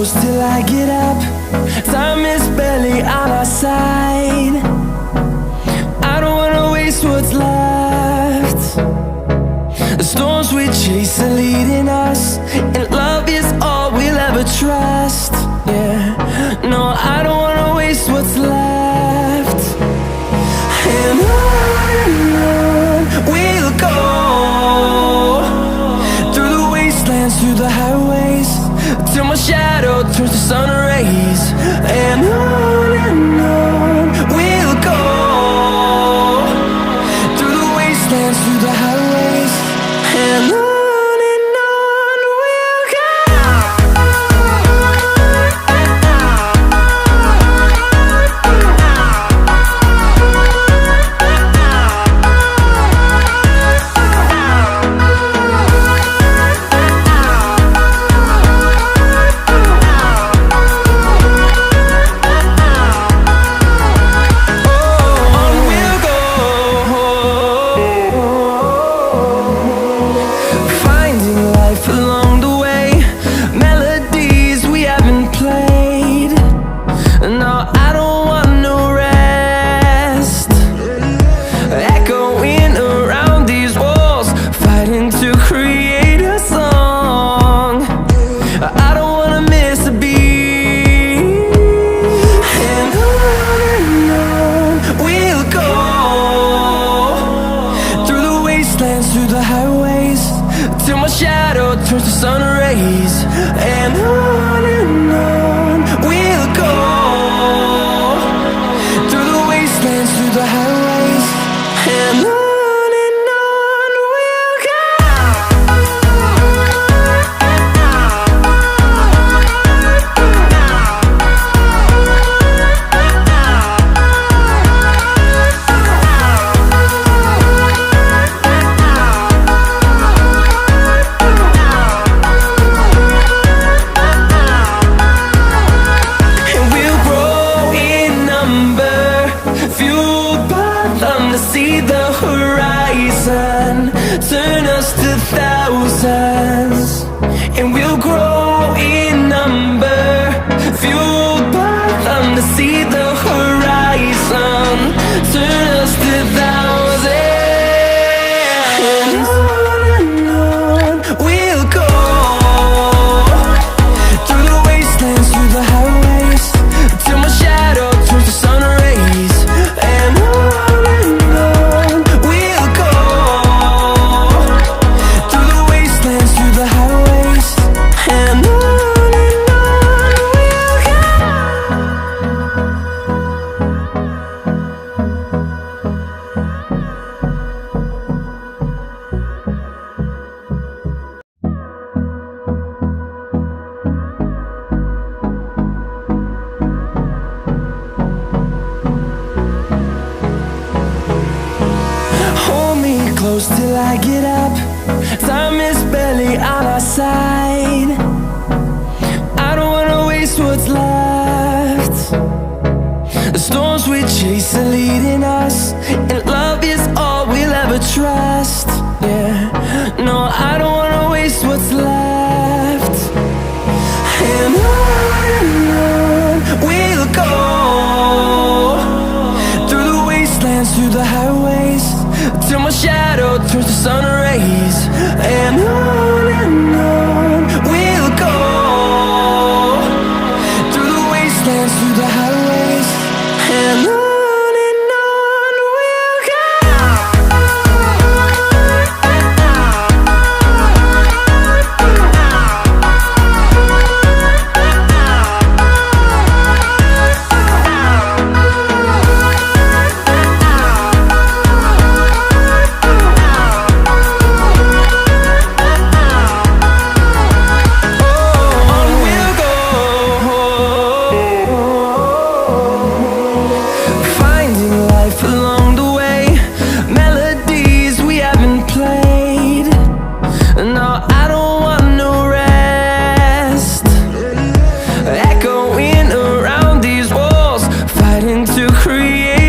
close till I get up. Time is barely on our side. I don't wanna waste what's left. The storms we chase are leading us, and love is all we'll ever trust. Yeah, no, I don't wanna waste what's left. And on we'll go, through the wastelands, through the highways, till my shadow turns to sun rays. And on we'll go, through the wastelands, through the highways, and on we'll go. Through the highways, till my shadow turns to sun rays. And on we'll go, through the wastelands, through the highways, and on we'll go. See the horizon, turn us to thousands, and we'll grow in number, fueled by them. To see the horizon, turn us to thousands, and on we'll go, through the wastelands, through the highways, till my shadow turns to sun rays. And close till I get up. Time is barely on our side. I don't wanna waste what's left. The storms we chase are leading us, and love is all we'll ever trust. Yeah, no, I don't wanna waste what's left. And on we'll go, through the wastelands, through the highways, till my shadow turns to sun rays. And on we'll go, through the wastelands, through the highways, and on we'll go. Create